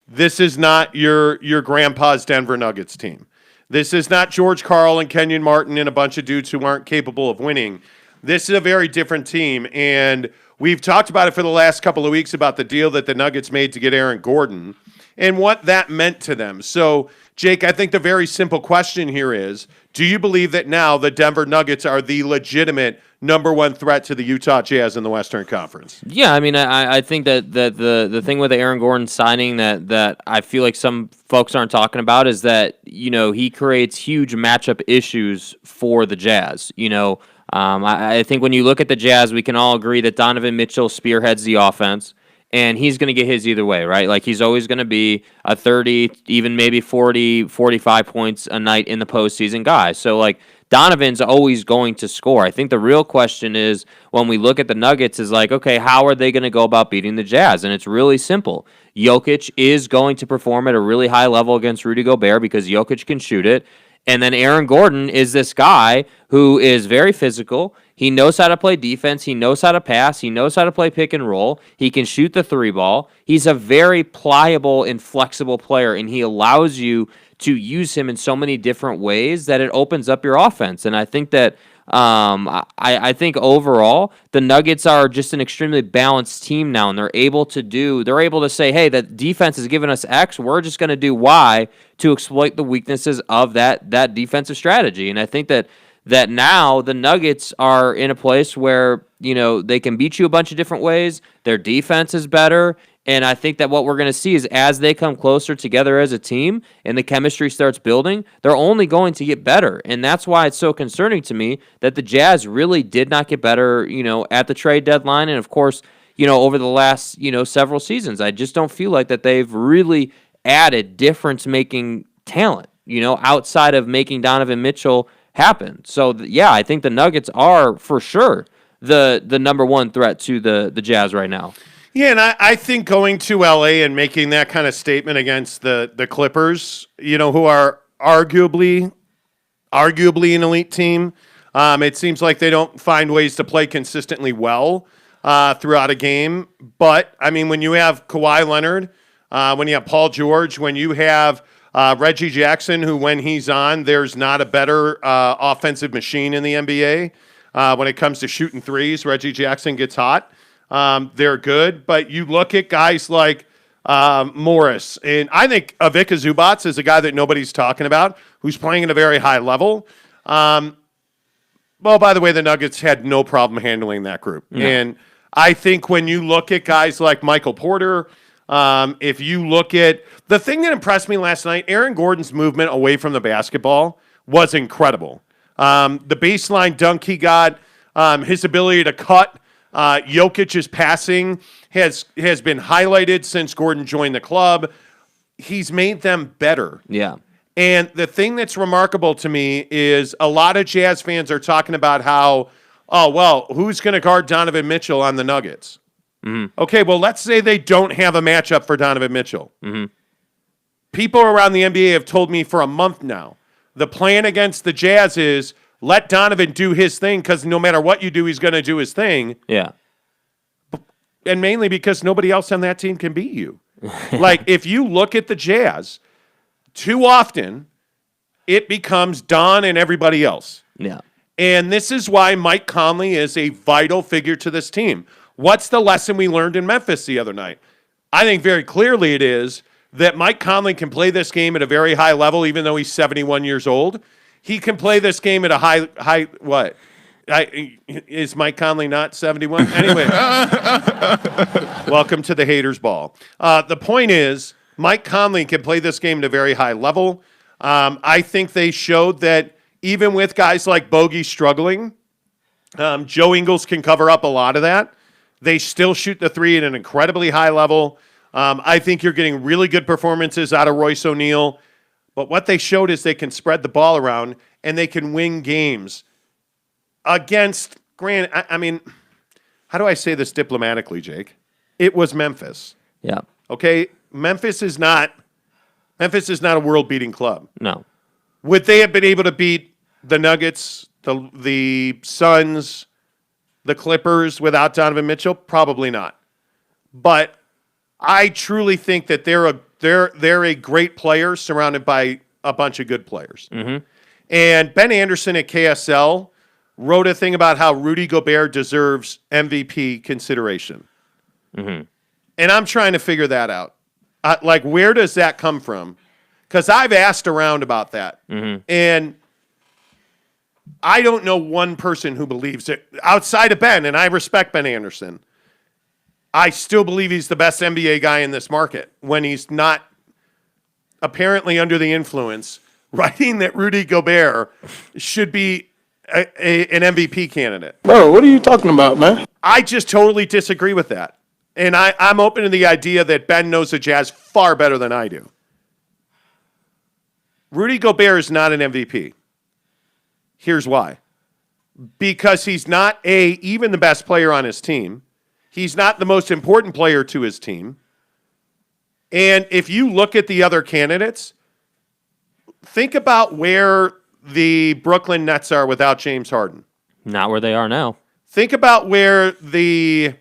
This is not your grandpa's Denver Nuggets team. This is not George Karl and Kenyon Martin and a bunch of dudes who aren't capable of winning. This is a very different team, and we've talked about it for the last couple of weeks about the deal that the Nuggets made to get Aaron Gordon and what that meant to them. So, Jake, I think the very simple question here is, do you believe that now the Denver Nuggets are the legitimate number one threat to the Utah Jazz in the Western Conference? Yeah, I mean, I think that the thing with the Aaron Gordon signing that I feel like some folks aren't talking about is that, he creates huge matchup issues for the Jazz. I think when you look at the Jazz, we can all agree that Donovan Mitchell spearheads the offense, and he's going to get his either way, right? Like, he's always going to be a 30, even maybe 40, 45 points a night in the postseason guy. So, like, Donovan's always going to score. I think the real question is, when we look at the Nuggets, is like, okay, how are they going to go about beating the Jazz? And it's really simple. Jokic is going to perform at a really high level against Rudy Gobert because Jokic can shoot it. And then Aaron Gordon is this guy who is very physical. He knows how to play defense. He knows how to pass. He knows how to play pick and roll. He can shoot the three ball. He's a very pliable and flexible player, and he allows you to use him in so many different ways that it opens up your offense. And I think that I think overall the Nuggets are just an extremely balanced team now, and they're able to say, hey, the defense has given us X, we're just going to do Y to exploit the weaknesses of that defensive strategy. And I think that now the Nuggets are in a place where, they can beat you a bunch of different ways. Their defense is better. And I think that what we're going to see is as they come closer together as a team and the chemistry starts building, they're only going to get better. And that's why it's so concerning to me that the Jazz really did not get better, at the trade deadline. And of course, over the last, several seasons, I just don't feel like that they've really added difference-making talent, outside of making Donovan Mitchell happen. So, yeah, I think the Nuggets are for sure the number one threat to the Jazz right now. Yeah, and I think going to LA and making that kind of statement against the Clippers, who are arguably an elite team, it seems like they don't find ways to play consistently well throughout a game. But, I mean, when you have Kawhi Leonard, when you have Paul George, when you have Reggie Jackson, who when he's on, there's not a better offensive machine in the NBA. When it comes to shooting threes, Reggie Jackson gets hot. They're good, but you look at guys like Morris, and I think Ivica Zubac is a guy that nobody's talking about, who's playing at a very high level. Well, by the way, the Nuggets had no problem handling that group. No. And I think when you look at guys like Michael Porter, if you look at the thing that impressed me last night, Aaron Gordon's movement away from the basketball was incredible. The baseline dunk he got, his ability to cut, Jokic's passing has been highlighted since Gordon joined the club. He's made them better. Yeah. And the thing that's remarkable to me is a lot of Jazz fans are talking about how, who's going to guard Donovan Mitchell on the Nuggets? Mm-hmm. Okay, well, let's say they don't have a matchup for Donovan Mitchell. Mm-hmm. People around the NBA have told me for a month now, the plan against the Jazz is let Donovan do his thing because no matter what you do, he's going to do his thing. Yeah. And mainly because nobody else on that team can beat you. Like, if you look at the Jazz, too often it becomes Don and everybody else. Yeah. And this is why Mike Conley is a vital figure to this team. What's the lesson we learned in Memphis the other night? I think very clearly it is that Mike Conley can play this game at a very high level, even though he's 71 years old. He can play this game at a high what? Is Mike Conley not 71? Anyway, welcome to the haters' ball. The point is, Mike Conley can play this game at a very high level. I think they showed that even with guys like Bogey struggling, Joe Ingles can cover up a lot of that. They still shoot the three at an incredibly high level. I think you're getting really good performances out of Royce O'Neal. But what they showed is they can spread the ball around and they can win games against, I mean, how do I say this diplomatically, Jake? It was Memphis. Yeah. Okay? Memphis is not a world-beating club. No. Would they have been able to beat the Nuggets, the Suns, the Clippers without Donovan Mitchell? Probably not. But I truly think that they're They're a great player surrounded by a bunch of good players. Mm-hmm. And Ben Anderson at KSL wrote a thing about how Rudy Gobert deserves MVP consideration. Mm-hmm. And I'm trying to figure that out. Like, where does that come from? Because I've asked around about that. Mm-hmm. And I don't know one person who believes it outside of Ben, and I respect Ben Anderson. I still believe he's the best NBA guy in this market when he's not apparently under the influence, writing that Rudy Gobert should be an MVP candidate. Bro, what are you talking about, man? I just totally disagree with that. And I'm open to the idea that Ben knows the Jazz far better than I do. Rudy Gobert is not an MVP. Here's why. Because he's not even the best player on his team. He's not the most important player to his team. And if you look at the other candidates, think about where the Brooklyn Nets are without James Harden. Not where they are now. Think about where Giannis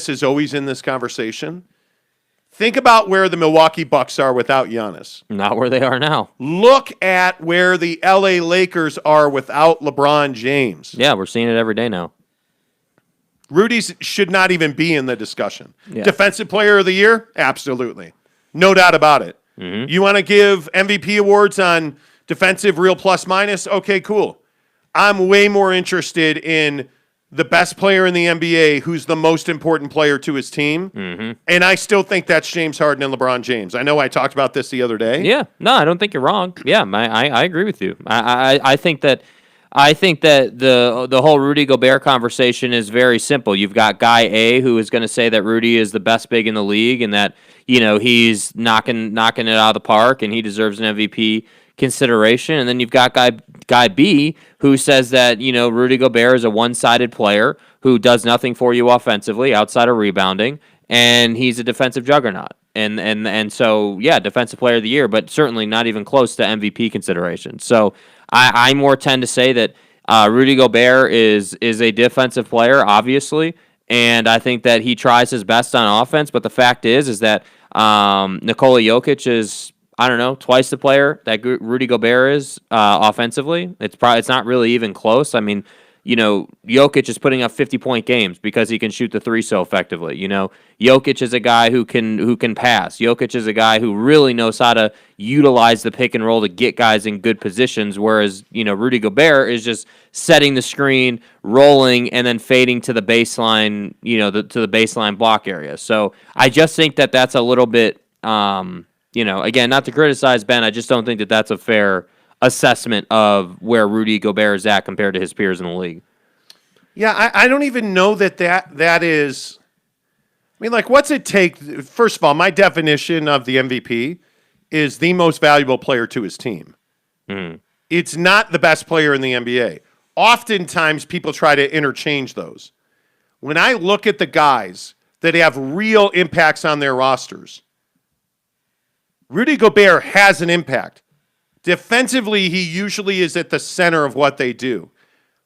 is always in this conversation. Think about where the Milwaukee Bucks are without Giannis. Not where they are now. Look at where the LA Lakers are without LeBron James. Yeah, we're seeing it every day now. Rudy's should not even be in the discussion. Yeah. Defensive Player of the Year? Absolutely. No doubt about it. Mm-hmm. You want to give MVP awards on defensive real plus minus? Okay, cool. I'm way more interested in the best player in the NBA who's the most important player to his team. Mm-hmm. And I still think that's James Harden and LeBron James. I know I talked about this the other day. Yeah. No, I don't think you're wrong. Yeah, I agree with you. I think that the whole Rudy Gobert conversation is very simple. You've got guy A who is going to say that Rudy is the best big in the league and that, he's knocking it out of the park and he deserves an MVP consideration. And then you've got guy B who says that, Rudy Gobert is a one-sided player who does nothing for you offensively outside of rebounding, and he's a defensive juggernaut. And so, yeah, defensive player of the year, but certainly not even close to MVP consideration. So I more tend to say that Rudy Gobert is a defensive player, obviously, and I think that he tries his best on offense. But the fact is that Nikola Jokic is, I don't know, twice the player that Rudy Gobert is offensively. It's not really even close. I mean, Jokic is putting up 50-point games because he can shoot the three so effectively. Jokic is a guy who can pass. Jokic is a guy who really knows how to utilize the pick and roll to get guys in good positions, whereas, Rudy Gobert is just setting the screen, rolling, and then fading to the baseline, to the baseline block area. So I just think that that's a little bit, again, not to criticize Ben, I just don't think that that's a fair assessment of where Rudy Gobert is at compared to his peers in the league. Yeah, I don't even know that is. I mean, what's it take? First of all, my definition of the MVP is the most valuable player to his team. Mm. It's not the best player in the NBA. Oftentimes, people try to interchange those. When I look at the guys that have real impacts on their rosters, Rudy Gobert has an impact. Defensively, he usually is at the center of what they do.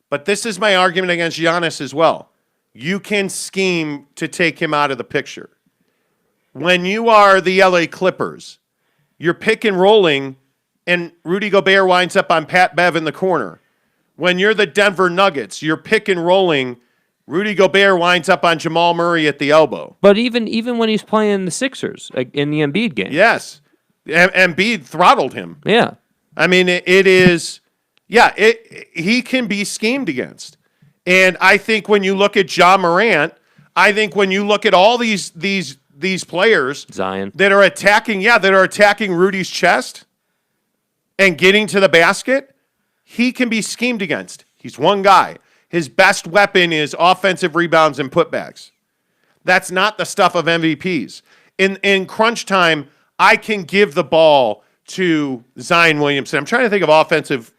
But this is my argument against Giannis as well. You can scheme to take him out of the picture. When you are the LA Clippers, you're pick and rolling, and Rudy Gobert winds up on Pat Bev in the corner. When you're the Denver Nuggets, you're pick and rolling, Rudy Gobert winds up on Jamal Murray at the elbow. But even when he's playing the Sixers in the Embiid game. Yes. Embiid throttled him. Yeah. I mean, he can be schemed against. And I think when you look at Ja Morant, I think when you look at all these players Zion that are attacking Rudy's chest and getting to the basket, he can be schemed against. He's one guy. His best weapon is offensive rebounds and putbacks. That's not the stuff of MVPs. In crunch time, I can give the ball to Zion Williamson. I'm trying to think of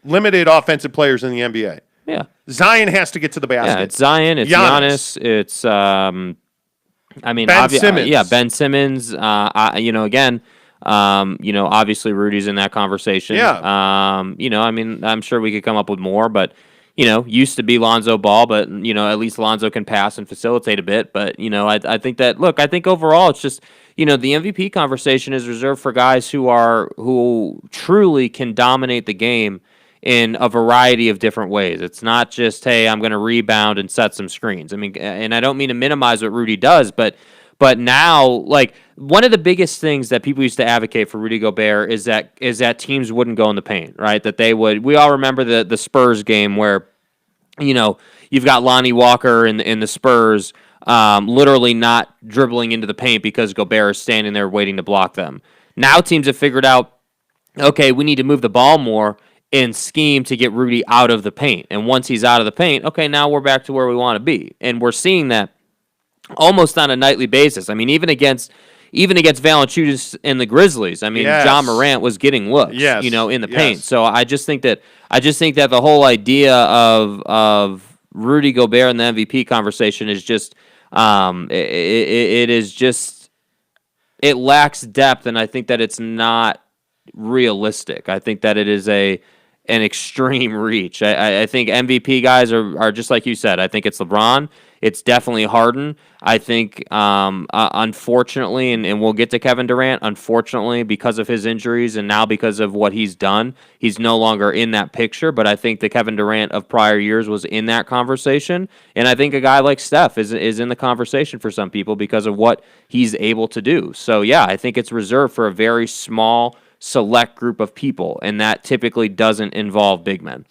limited offensive players in the NBA. Yeah. Zion has to get to the basket. Yeah, it's Zion, it's Giannis, it's Ben Simmons. Yeah, Ben Simmons. Obviously Rudy's in that conversation. Yeah. I'm sure we could come up with more, but used to be Lonzo Ball, but at least Lonzo can pass and facilitate a bit. But I think that I think overall it's just the MVP conversation is reserved for guys who truly can dominate the game in a variety of different ways. It's not just, hey, I'm going to rebound and set some screens. I mean, and I don't mean to minimize what Rudy does, but now, like, one of the biggest things that people used to advocate for Rudy Gobert is that teams wouldn't go in the paint, right? That they would. We all remember the Spurs game where, you've got Lonnie Walker in the Spurs literally not dribbling into the paint because Gobert is standing there waiting to block them. Now teams have figured out, okay, we need to move the ball more and scheme to get Rudy out of the paint. And once he's out of the paint, okay, now we're back to where we want to be. And we're seeing that almost on a nightly basis. I mean, even against Valanciunas and the Grizzlies, I mean, Yes. John Morant was getting looks, Yes. In the Yes. paint. So I just think that the whole idea of Rudy Gobert in the MVP conversation is just it lacks depth, and I think that it's not realistic. I think that it is an extreme reach. I think MVP guys are just like you said. I think it's LeBron. It's definitely Harden. I think, unfortunately, and we'll get to Kevin Durant, unfortunately, because of his injuries and now because of what he's done, he's no longer in that picture. But I think the Kevin Durant of prior years was in that conversation. And I think a guy like Steph is in the conversation for some people because of what he's able to do. So, yeah, I think it's reserved for a very small, select group of people, and that typically doesn't involve big men.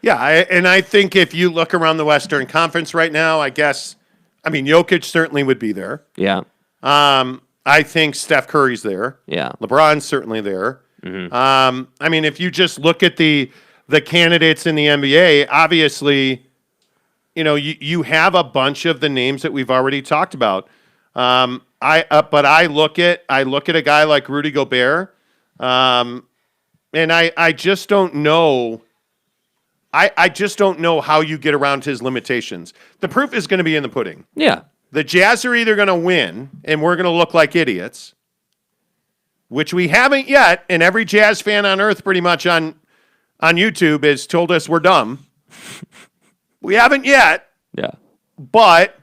Yeah, I think if you look around the Western Conference right now, Jokic certainly would be there. Yeah. I think Steph Curry's there. Yeah. LeBron's certainly there. Mm-hmm. If you just look at the candidates in the NBA, obviously, you have a bunch of the names that we've already talked about. But I look at a guy like Rudy Gobert, and I just don't know. I just don't know how you get around his limitations. The proof is going to be in the pudding. Yeah. The Jazz are either going to win, and we're going to look like idiots, which we haven't yet, and every Jazz fan on earth pretty much on YouTube has told us we're dumb. We haven't yet. Yeah. But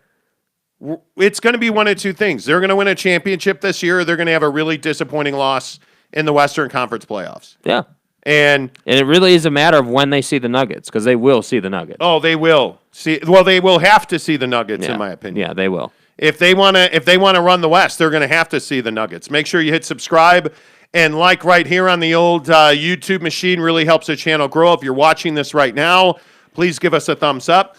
it's going to be one of two things. They're going to win a championship this year, or they're going to have a really disappointing loss in the Western Conference playoffs. Yeah. And it really is a matter of when they see the Nuggets, because they will see the Nuggets. Oh, they will see. Well, they will have to see the Nuggets, in my opinion. Yeah, they will. If they want to run the West, they're going to have to see the Nuggets. Make sure you hit subscribe and like right here on the old YouTube machine. Really helps the channel grow. If you're watching this right now, please give us a thumbs up.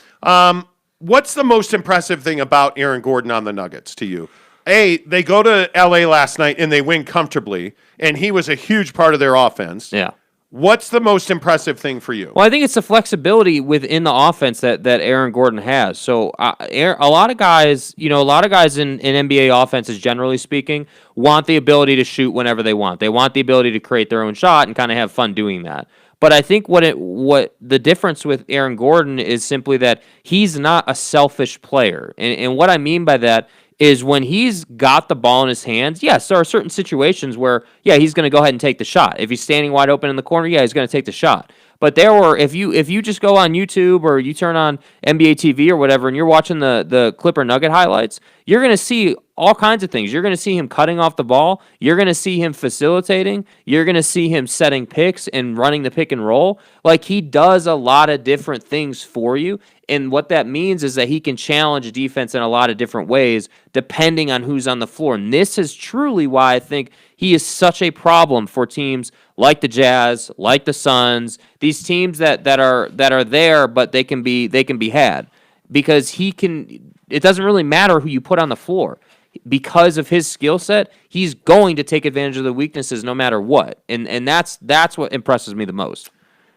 What's the most impressive thing about Aaron Gordon on the Nuggets to you? They go to L.A. last night and they win comfortably, and he was a huge part of their offense. Yeah. What's the most impressive thing for you? Well, I think it's the flexibility within the offense that Aaron Gordon has. So a lot of guys in NBA offenses, generally speaking, want the ability to shoot whenever they want. They want the ability to create their own shot and kind of have fun doing that. But I think what the difference with Aaron Gordon is simply that he's not a selfish player. And what I mean by that is when he's got the ball in his hands, yes, there are certain situations where, yeah, he's going to go ahead and take the shot. If he's standing wide open in the corner, yeah, he's going to take the shot. But if you just go on YouTube or you turn on NBA TV or whatever and you're watching the Clipper Nugget highlights, you're going to see all kinds of things. You're going to see him cutting off the ball. You're going to see him facilitating. You're going to see him setting picks and running the pick and roll. Like, he does a lot of different things for you. And what that means is that he can challenge defense in a lot of different ways depending on who's on the floor. And this is truly why I think he is such a problem for teams like the Jazz, like the Suns, these teams that are there, but they can be had. Because it doesn't really matter who you put on the floor. Because of his skill set, he's going to take advantage of the weaknesses no matter what. And that's what impresses me the most.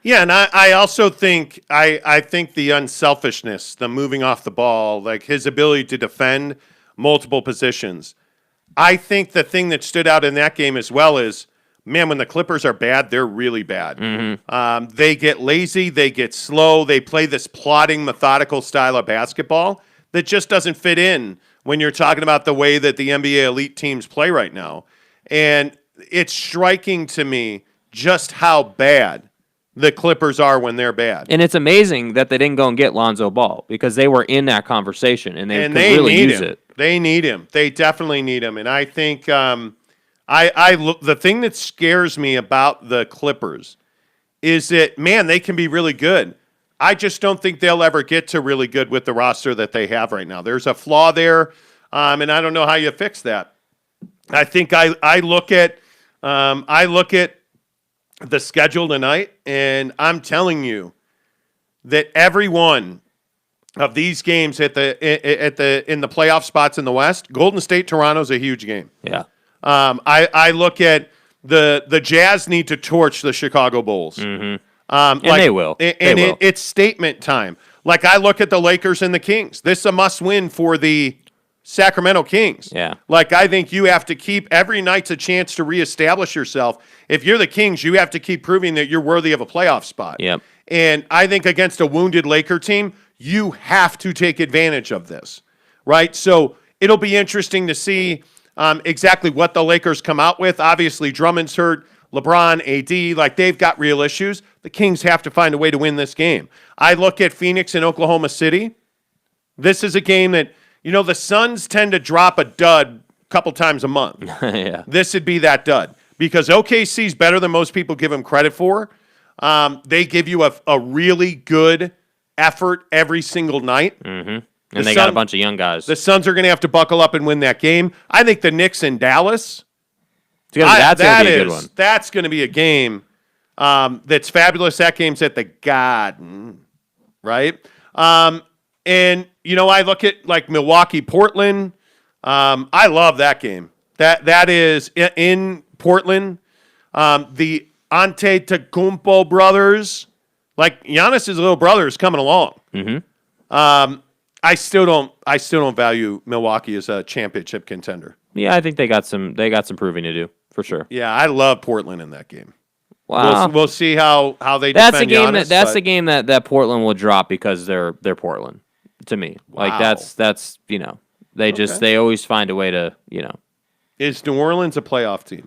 Yeah, and I also think I think the unselfishness, the moving off the ball, like his ability to defend multiple positions. I think the thing that stood out in that game as well is, man, when the Clippers are bad, they're really bad. Mm-hmm. They get lazy, they get slow, they play this plodding, methodical style of basketball that just doesn't fit in when you're talking about the way that the NBA elite teams play right now. And it's striking to me just how bad the Clippers are when they're bad. And it's amazing that they didn't go and get Lonzo Ball because they were in that conversation and they could they really need use him. it. They need him. They definitely need him. And I think the thing that scares me about the Clippers is that, man, they can be really good. I just don't think they'll ever get to really good with the roster that they have right now. There's a flaw there, and I don't know how you fix that. I think I look at the schedule tonight, and I'm telling you that every one of these games in the playoff spots in the West, Golden State Toronto's a huge game. Yeah. I look at the Jazz need to torch the Chicago Bulls. Mm-hmm. And they will. It's statement time. Like I look at the Lakers and the Kings. This is a must win for the Sacramento Kings. Yeah. Like I think you have to keep every night's a chance to reestablish yourself. If you're the Kings, you have to keep proving that you're worthy of a playoff spot. Yep. And I think against a wounded Laker team, you have to take advantage of this, right? So it'll be interesting to see exactly what the Lakers come out with. Obviously, Drummond's hurt. LeBron, AD, like they've got real issues. The Kings have to find a way to win this game. I look at Phoenix and Oklahoma City. This is a game that, the Suns tend to drop a dud a couple times a month. Yeah. This would be that dud because OKC's better than most people give them credit for. They give you a really good effort every single night. Mm-hmm. And they got a bunch of young guys. The Suns are going to have to buckle up and win that game. I think the Knicks in Dallas. That's going to be a good one. That's going to be a game that's fabulous. That game's at the Garden, right? And, I look at like Milwaukee, Portland. I love that game. That is in Portland. The Antetokounmpo brothers, like Giannis's little brother is coming along. Mm-hmm. I still don't value Milwaukee as a championship contender. Yeah, I think they got some proving to do. For sure. Yeah, I love Portland in that game. Wow. We'll see how they that's defend a game Giannis, that's a game that Portland will drop because they're Portland. To me, like Wow. that's they always find a way to Is New Orleans a playoff team?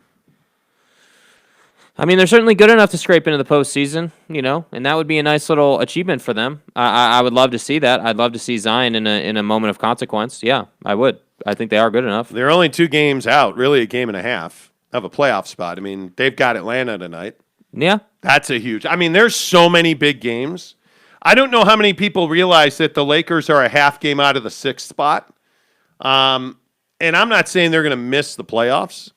I mean, they're certainly good enough to scrape into the postseason, and that would be a nice little achievement for them. I would love to see that. I'd love to see Zion in a moment of consequence. Yeah, I would. I think they are good enough. They're only 2 games out, really a game and a half of a playoff spot. I mean, they've got Atlanta tonight. Yeah. That's a huge. I mean, there's so many big games. I don't know how many people realize that the Lakers are a half game out of the 6th spot. And I'm not saying they're going to miss the playoffs.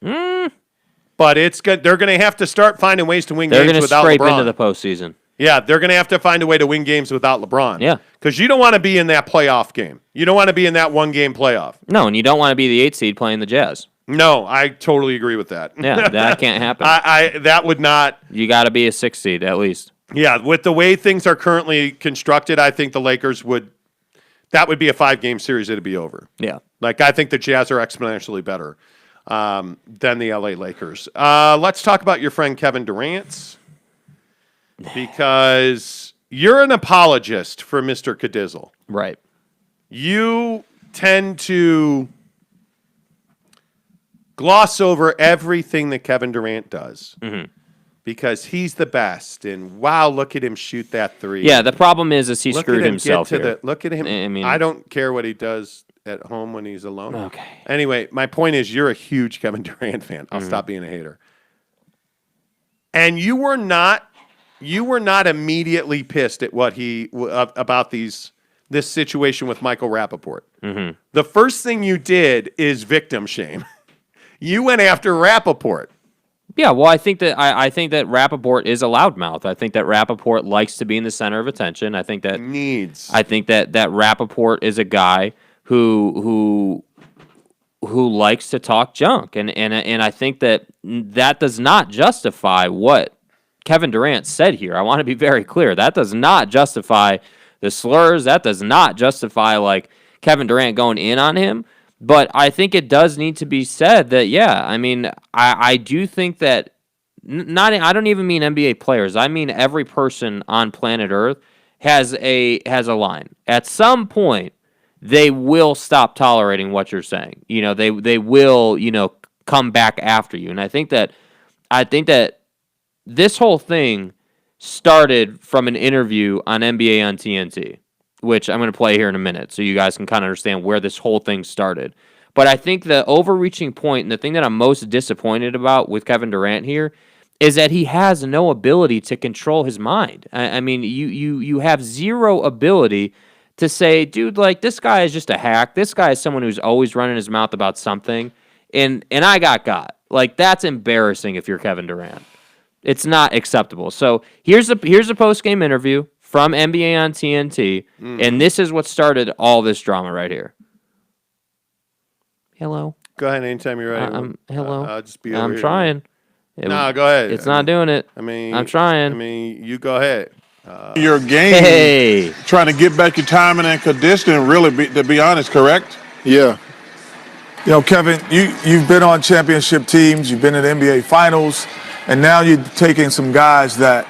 But it's good. They're going to have to start finding ways to win games without LeBron. They're going to scrape into the postseason. Yeah, they're going to have to find a way to win games without LeBron. Yeah. Because you don't want to be in that playoff game. You don't want to be in that one-game playoff. No, and you don't want to be the 8th seed playing the Jazz. No, I totally agree with that. Yeah, that can't happen. That would not. You got to be a 6th seed at least. Yeah, with the way things are currently constructed, I think the Lakers would. That would be a 5-game series. It'd be over. Yeah. Like I think the Jazz are exponentially better than the LA Lakers. Let's talk about your friend Kevin Durant, because you're an apologist for Mr. Cadizzle. Right. You tend to gloss over everything that Kevin Durant does because he's the best. And wow, look at him shoot that 3. Yeah, the problem is he Look screwed at him himself get to here. look at him. I mean, I don't care what he does at home when he's alone. Okay. Anyway, my point is you're a huge Kevin Durant fan. I'll stop being a hater. And you were not immediately pissed at what he about this situation with Michael Rappaport. Mm-hmm. The first thing you did is victim shame. You went after Rappaport. Yeah, well, I think that Rappaport is a loudmouth. I think that Rappaport likes to be in the center of attention. I think that Rappaport is a guy who likes to talk junk, and I think that does not justify what Kevin Durant said here. I want to be very clear. That does not justify the slurs. That does not justify like Kevin Durant going in on him. But I think it does need to be said that, yeah, I mean, I do think that I don't even mean NBA players. I mean every person on planet Earth has a line. At some point, they will stop tolerating what you're saying. They will, come back after you. And I think that this whole thing started from an interview on NBA on TNT, which I'm going to play here in a minute so you guys can kind of understand where this whole thing started. But I think the overreaching point and the thing that I'm most disappointed about with Kevin Durant here is that he has no ability to control his mind. I mean, you have zero ability to say, dude, like, this guy is just a hack. This guy is someone who's always running his mouth about something, and I got. Like, that's embarrassing if you're Kevin Durant. It's not acceptable. So here's a post-game interview from NBA on TNT, and this is what started all this drama right here. Hello. Go ahead anytime you're ready. Hello. I'll just be over I'm here. trying. No, go ahead. It's not doing it. I'm trying. You go ahead. Your game, trying to get back your timing and conditioning, really, to be honest, correct? Yeah. You know, Kevin, you've been on championship teams, you've been in the NBA Finals, and now you're taking some guys that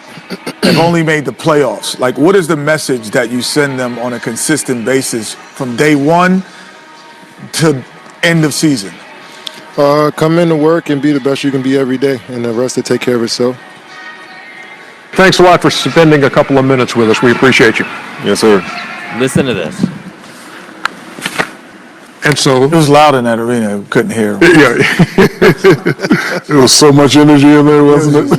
have only made the playoffs. Like, what is the message that you send them on a consistent basis from day one to end of season? Come into work and be the best you can be every day, and the rest will take care of itself. Thanks a lot for spending a couple of minutes with us. We appreciate you. Yes, sir. Listen to this. And so, It was loud in that arena, we couldn't hear him. Yeah. There was so much energy in there, wasn't it?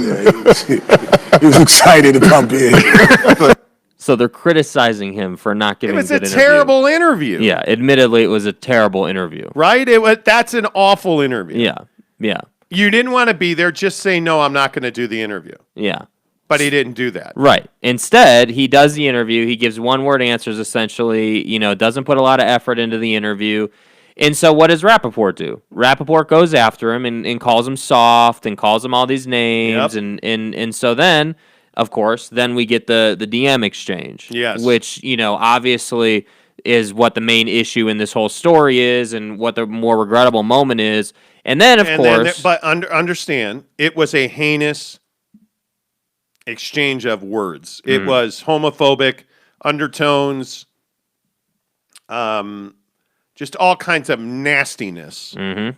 Yeah, he was excited about being here. So they're criticizing him for not giving It was a a good terrible interview. Yeah, admittedly, it was a terrible interview. Right? That's an awful interview. Yeah. You didn't want to be there. Just say, no, I'm not going to do the interview. Yeah. But he didn't do that. Right. Instead, he does the interview. He gives one-word answers, essentially, doesn't put a lot of effort into the interview. And so what does Rappaport do? Rappaport goes after him and calls him soft and calls him all these names. Yep. And so then, of course, then we get the DM exchange. Yes. Which, obviously is what the main issue in this whole story is and what the more regrettable moment is. And then, of course... understand, it was a heinous exchange of words. It was homophobic, undertones, just all kinds of nastiness. Mm-hmm.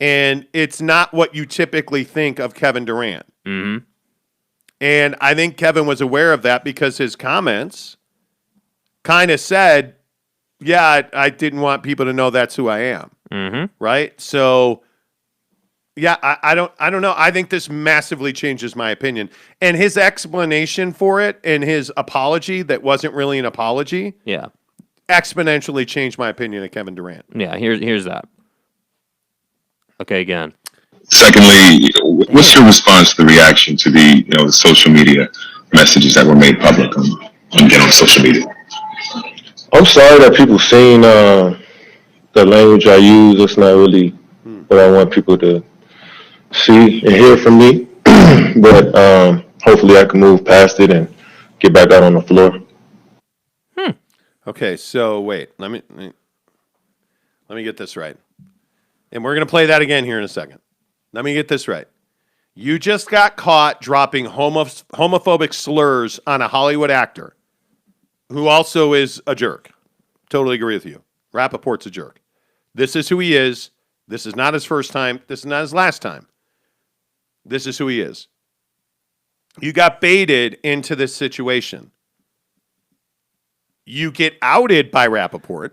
And it's not what you typically think of Kevin Durant. Mm-hmm. And I think Kevin was aware of that because his comments kind of said, yeah, I didn't want people to know that's who I am. Mm-hmm. Right? So, yeah, I don't know. I think this massively changes my opinion. And his explanation for it and his apology that wasn't really an apology exponentially changed my opinion of Kevin Durant. Yeah, here's that. Okay, again. Secondly, what's your response to the reaction to the social media messages that were made public on social media? I'm sorry that people seen the language I use. It's not really what I want people to see and hear from me. But hopefully I can move past it and get back out on the floor. Okay, so wait, let me get this right. And we're going to play that again here in a second. Let me get this right. You just got caught dropping homophobic slurs on a Hollywood actor who also is a jerk. Totally agree with you. Rappaport's a jerk. This is who he is. This is not his first time. This is not his last time. This is who he is. You got baited into this situation. You get outed by Rappaport.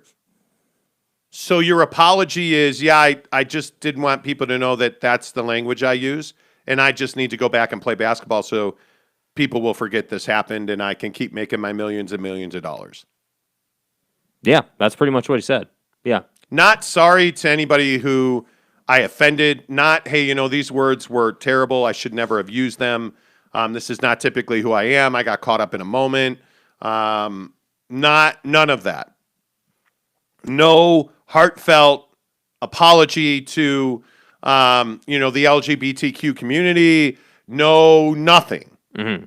So your apology is, yeah, I just didn't want people to know that that's the language I use, and I just need to go back and play basketball so people will forget this happened and I can keep making my millions and millions of dollars. Yeah, that's pretty much what he said. Yeah. Not sorry to anybody who I offended. Not, hey, these words were terrible. I should never have used them. This is not typically who I am. I got caught up in a moment. None of that. No heartfelt apology to, the LGBTQ community. No, nothing. Mm-hmm.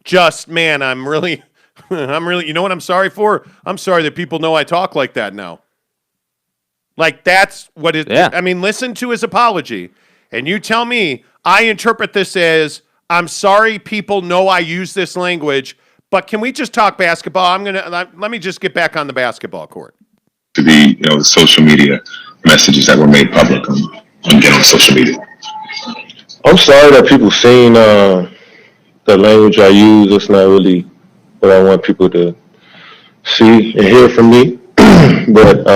Just, man, I'm really, you know what I'm sorry for? I'm sorry that people know I talk like that now. Like, that's what it, I mean, listen to his apology, and you tell me, I interpret this as, I'm sorry people know I use this language, but can we just talk basketball? Let me just get back on the basketball court. To the social media messages that were made public on social media. I'm sorry that people seen the the language I use, that's not really what I want people to see and hear from me. But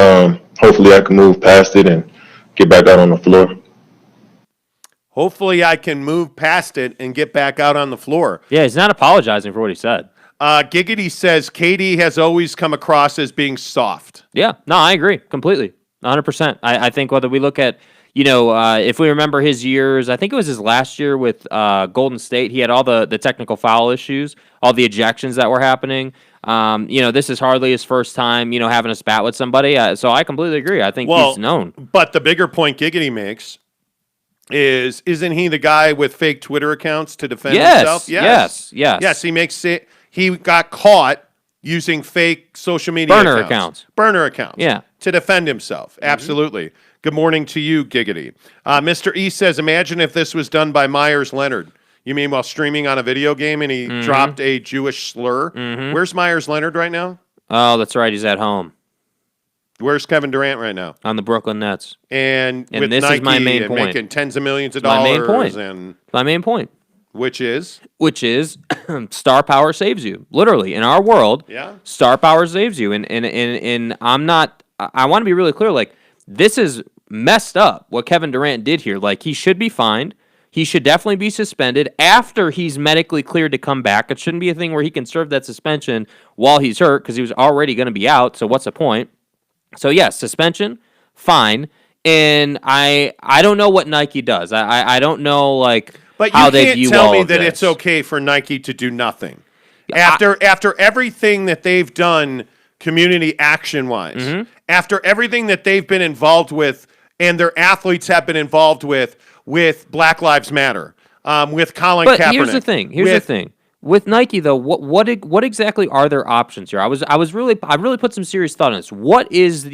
hopefully I can move past it and get back out on the floor. Hopefully I can move past it and get back out on the floor. Yeah, he's not apologizing for what he said. Giggity says KD has always come across as being soft. Yeah, no, I agree completely, 100%. I think whether we look at, if we remember his years, I think it was his last year with Golden State, he had all the technical foul issues, all the ejections that were happening. This is hardly his first time, having a spat with somebody. So I completely agree. I think he's known. But the bigger point Giggity makes isn't he the guy with fake Twitter accounts to defend himself? Yes. Yes, he makes it. He got caught using fake social media burner accounts. Yeah. To defend himself. Absolutely. Good morning to you, Giggity. Mr. E says, imagine if this was done by Myers Leonard. You mean while streaming on a video game and he dropped a Jewish slur? Where's Myers Leonard right now? Oh, that's right. He's at home. Where's Kevin Durant right now? On the Brooklyn Nets. And with this Nike is my main and point. making tens of millions of dollars. My main point. And my main point. Which is star power saves you. Literally, in our world, star power saves you. And I'm not, I want to be really clear, like, this is messed up what Kevin Durant did here. Like, he should be fined. He should definitely be suspended after he's medically cleared to come back. It shouldn't be a thing where he can serve that suspension while he's hurt because he was already going to be out. So what's the point? So, yes, suspension, fine. And I don't know what Nike does. I don't know, like, but how you they can't view tell all me of that this. it's okay for Nike to do nothing. After everything that they've done community action-wise, after everything that they've been involved with and their athletes have been involved with Black Lives Matter, with Colin Kaepernick. But here's the thing. With Nike though, what exactly are their options here? I really put some serious thought on this. What is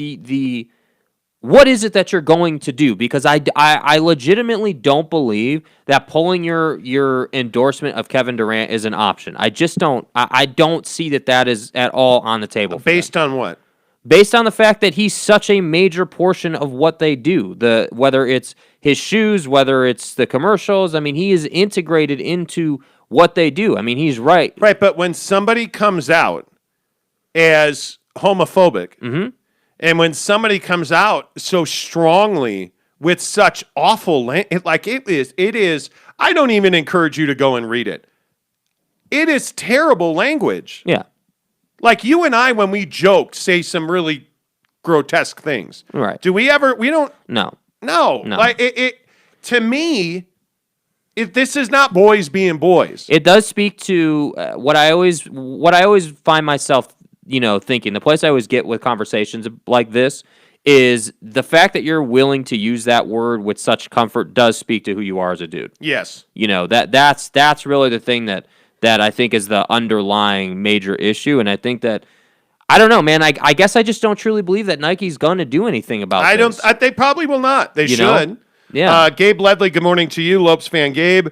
what is it that you're going to do? Because I legitimately don't believe that pulling your endorsement of Kevin Durant is an option. I just don't. I don't see that is at all on the table. Based on what? Based on the fact that he's such a major portion of what they do, whether it's his shoes, whether it's the commercials. I mean, he is integrated into what they do. I mean, he's right. Right, but when somebody comes out as homophobic, and when somebody comes out so strongly with such awful language, like it is, I don't even encourage you to go and read it. It is terrible language. Yeah. Like you and I, when we joke, say some really grotesque things. Right. Do we ever? We don't. No. Like it to me, this is not boys being boys. It does speak to what I always find myself, thinking. The place I always get with conversations like this is the fact that you're willing to use that word with such comfort does speak to who you are as a dude. Yes. That's really the thing that I think is the underlying major issue, and I think that I don't know, man. I guess I just don't truly believe that Nike's going to do anything about this. They probably will not. They should. Yeah. Gabe Ledley, good morning to you. Lopes fan Gabe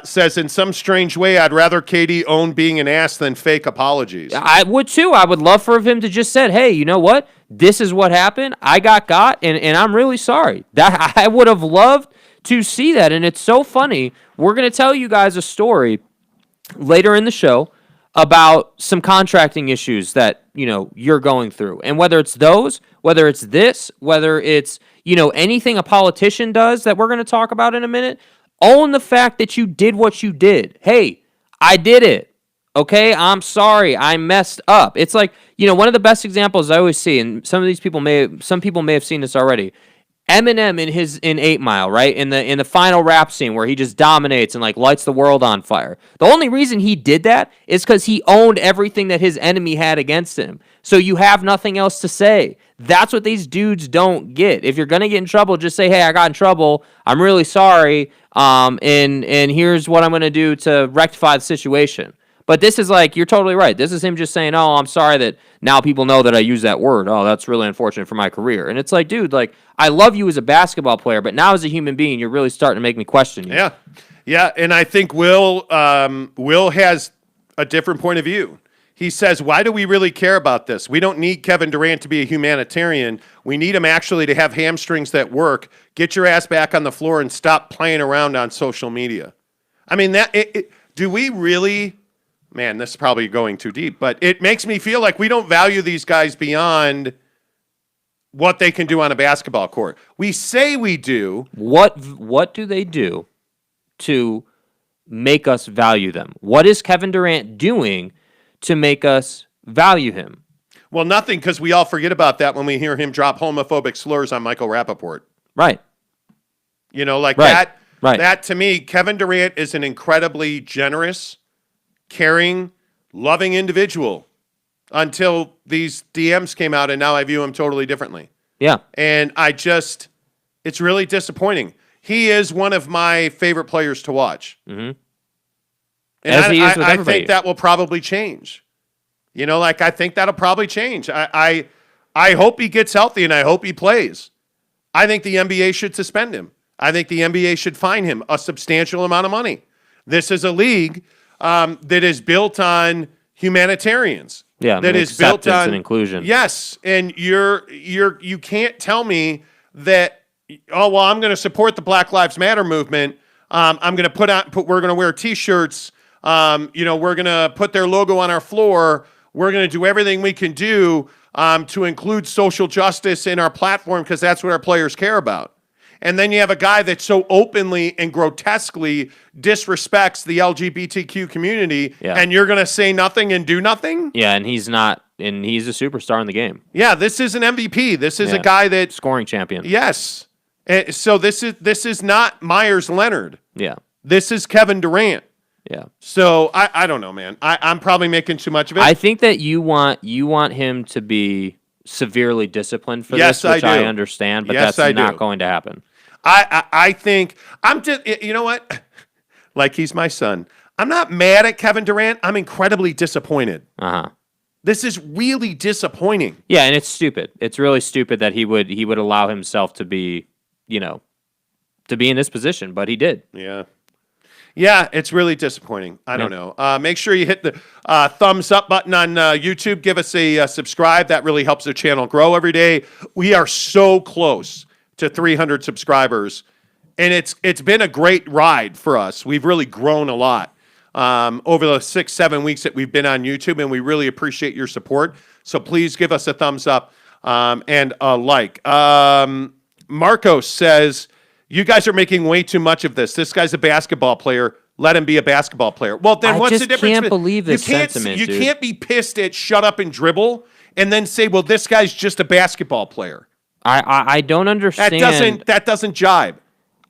says, in some strange way, I'd rather KD own being an ass than fake apologies. I would too. I would love for him to just said, hey, you know what? This is what happened. I got, and I'm really sorry. That I would have loved to see that, and it's so funny. We're going to tell you guys a story later in the show about some contracting issues that, you're going through. And whether it's those, whether it's this, whether it's, anything a politician does that we're going to talk about in a minute, own the fact that you did what you did. Hey, I did it. Okay, I'm sorry. I messed up. It's like, one of the best examples I always see, and some people may have seen this already. Eminem in 8 Mile, right? In the final rap scene where he just dominates and like lights the world on fire. The only reason he did that is because he owned everything that his enemy had against him. So you have nothing else to say. That's what these dudes don't get. If you're gonna get in trouble, just say, "Hey, I got in trouble. I'm really sorry. And here's what I'm gonna do to rectify the situation." But this is like, you're totally right. This is him just saying, oh, I'm sorry that now people know that I use that word. Oh, that's really unfortunate for my career. And it's like, dude, like, I love you as a basketball player, but now as a human being, you're really starting to make me question you. Yeah, and I think Will has a different point of view. He says, why do we really care about this? We don't need Kevin Durant to be a humanitarian. We need him actually to have hamstrings that work. Get your ass back on the floor and stop playing around on social media. I mean, do we really? Man, this is probably going too deep, but it makes me feel like we don't value these guys beyond what they can do on a basketball court. We say we do. What do they do to make us value them? What is Kevin Durant doing to make us value him? Well, nothing, because we all forget about that when we hear him drop homophobic slurs on Michael Rappaport. Right. You know, like Right. that. Right. That to me, Kevin Durant is an incredibly generous, caring, loving individual until these DMs came out, and now I view him totally differently. Yeah. And it's really disappointing. He is one of my favorite players to watch. Mm-hmm. And As he is with I everybody. think that will probably change. You know, like I think that'll probably change. I hope he gets healthy and I hope he plays. I think the NBA should suspend him. I think the NBA should fine him a substantial amount of money. This is a league that is built on humanitarians. Yeah, that is built acceptance on and inclusion. Yes, and you can't tell me that. Oh well, I'm going to support the Black Lives Matter movement. I'm going to we're going to wear T-shirts. We're going to put their logo on our floor. We're going to do everything we can do to include social justice in our platform because that's what our players care about. And then you have a guy that so openly and grotesquely disrespects the LGBTQ community, and you're going to say nothing and do nothing? Yeah, and he's not, and he's a superstar in the game. Yeah, this is an MVP. This is a guy that scoring champion. Yes. So this is not Myers Leonard. Yeah. This is Kevin Durant. Yeah. So I don't know, man. I'm probably making too much of it. I think that you want him to be severely disciplined for Yes, this, which I do. I understand, but Yes, that's I not do. going to happen. I think I'm just, you know what? Like he's my son. I'm not mad at Kevin Durant. I'm incredibly disappointed. Uh-huh. This is really disappointing. Yeah, and it's stupid. It's really stupid that he would allow himself to be, to be in this position, but he did. Yeah. Yeah, it's really disappointing. I don't know. Make sure you hit the thumbs up button on YouTube. Give us a subscribe. That really helps the channel grow every day. We are so close to 300 subscribers, and it's been a great ride for us. We've really grown a lot over the 6-7 weeks that we've been on YouTube, and we really appreciate your support. So please give us a thumbs up and a like. Marcos says, you guys are making way too much of this. This guy's a basketball player. Let him be a basketball player. Well, then what's the difference? I can't believe this sentiment, You dude. can't be pissed at shut up and dribble and then say, well, this guy's just a basketball player. I don't understand. That doesn't jibe.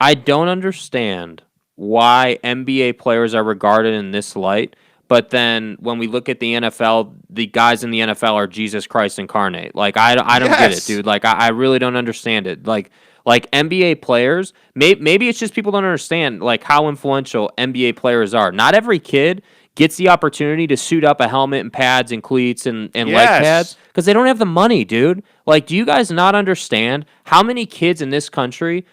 I don't understand why NBA players are regarded in this light, but then when we look at the NFL, the guys in the NFL are Jesus Christ incarnate. Like I don't get it, dude. Like I really don't understand it. Like NBA players, maybe it's just people don't understand like how influential NBA players are. Not every kid gets the opportunity to suit up a helmet and pads and cleats and leg pads because they don't have the money, dude. Like, do you guys not understand how many kids in this country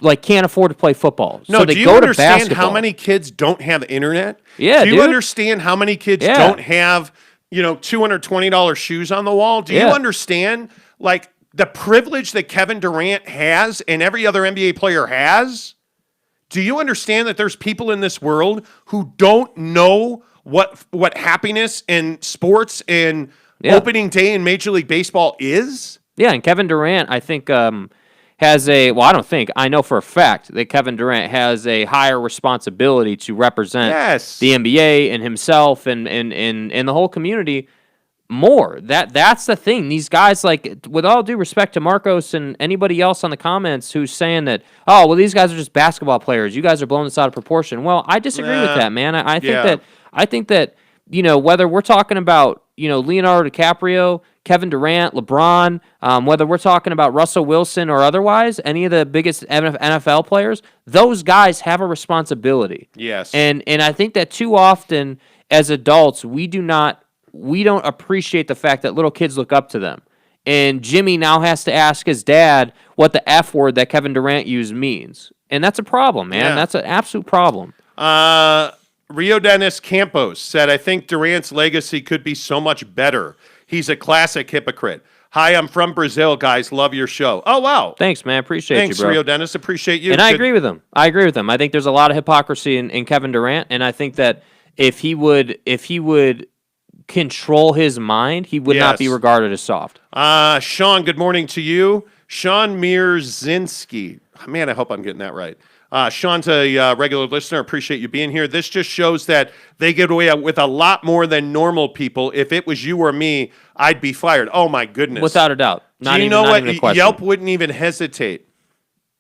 like can't afford to play football? No, so they do you go understand to basketball. how many kids don't have internet? Yeah, Do you dude. understand how many kids don't have, $220 shoes on the wall? Do you understand like the privilege that Kevin Durant has and every other NBA player has? Do you understand that there's people in this world who don't know what happiness and sports and opening day in Major League Baseball is? Yeah, and Kevin Durant, I think, I know for a fact that Kevin Durant has a higher responsibility to represent the NBA and himself and the whole community more. That's the thing. These guys, like, with all due respect to Marcos and anybody else on the comments who's saying that, oh, well, these guys are just basketball players. You guys are blowing this out of proportion. Well, I disagree with that, man. I think that whether we're talking about Leonardo DiCaprio, Kevin Durant, LeBron, whether we're talking about Russell Wilson or otherwise, any of the biggest NFL players, those guys have a responsibility. Yes. And I think that too often as adults, we don't appreciate the fact that little kids look up to them. And Jimmy now has to ask his dad what the F word that Kevin Durant used means. And that's a problem, man. Yeah. That's an absolute problem. Rio Dennis Campos said, I think Durant's legacy could be so much better. He's a classic hypocrite. Hi, I'm from Brazil, guys. Love your show. Oh, wow. Thanks, man. Appreciate Thanks, you, bro. Rio Dennis. Appreciate you. And I Good- agree with him. I think there's a lot of hypocrisy in Kevin Durant, and I think that if he would control his mind, he would not be Yes. regarded as soft. Sean, good morning to you. Sean Mierzinski. Man, I hope I'm getting that right. Sean's a regular listener. Appreciate you being here. This just shows that they get away with a lot more than normal people. If it was you or me, I'd be fired. Oh, my goodness. Without a doubt. Do you know what? Yelp wouldn't even hesitate.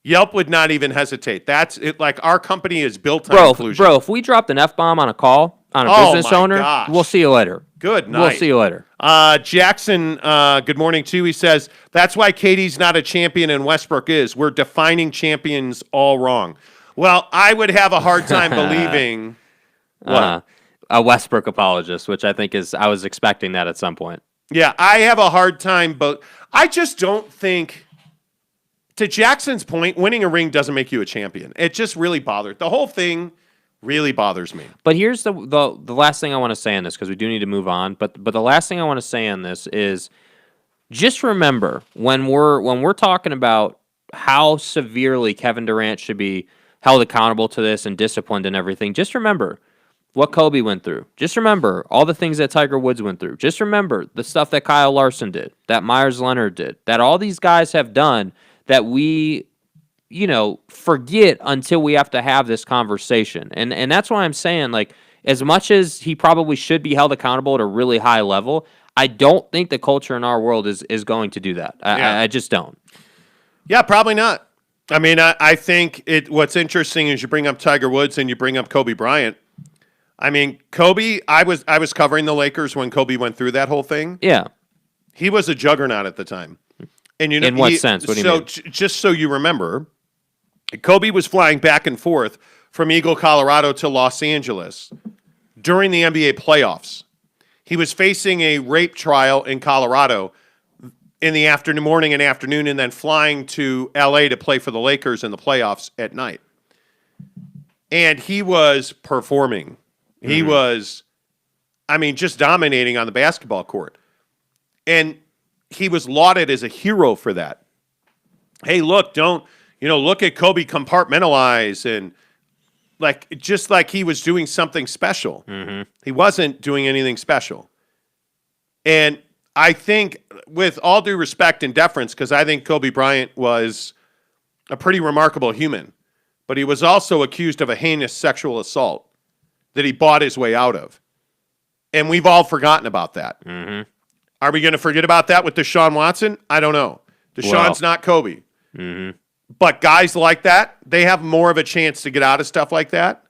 Yelp would not even hesitate. That's it. Like, our company is built on inclusion. Bro, if we dropped an F-bomb on a call on a business owner, gosh. we'll see you later. Good night. We'll see you later. Jackson, good morning, too. He says, that's why Katie's not a champion and Westbrook is. We're defining champions all wrong. Well, I would have a hard time believing what? A Westbrook apologist, which I think I was expecting that at some point. Yeah, I have a hard time, but I just don't think, to Jackson's point, winning a ring doesn't make you a champion. It just really bothers. The whole thing really bothers me. But here's the last thing I want to say on this, because we do need to move on. But the last thing I want to say on this is just remember when we're talking about how severely Kevin Durant should be held accountable to this and disciplined and everything, just remember what Kobe went through. Just remember all the things that Tiger Woods went through. Just remember the stuff that Kyle Larson did, that Myers Leonard did, that all these guys have done that we forget until we have to have this conversation. And that's why I'm saying, like, as much as he probably should be held accountable at a really high level, I don't think the culture in our world is going to do that. I just don't. Yeah, probably not. I mean, I think what's interesting is you bring up Tiger Woods and you bring up Kobe Bryant. I mean, Kobe, I was covering the Lakers when Kobe went through that whole thing. Yeah. He was a juggernaut at the time. And you know, in what sense? What do you mean? Just so you remember, Kobe was flying back and forth from Eagle, Colorado to Los Angeles during the NBA playoffs. He was facing a rape trial in Colorado in the morning and afternoon, and then flying to LA to play for the Lakers in the playoffs at night. And he was performing. Mm-hmm. He was, just dominating on the basketball court. And he was lauded as a hero for that. Hey, look, look at Kobe compartmentalize and just like he was doing something special. Mm-hmm. He wasn't doing anything special. And I think, with all due respect and deference, because I think Kobe Bryant was a pretty remarkable human, but he was also accused of a heinous sexual assault that he bought his way out of. And we've all forgotten about that. Mm-hmm. Are we going to forget about that with Deshaun Watson? I don't know. Deshaun's not Kobe. Mm-hmm. But guys like that, they have more of a chance to get out of stuff like that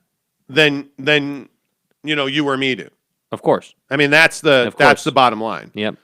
than you or me do. Of course. I mean, that's the bottom line. Yep.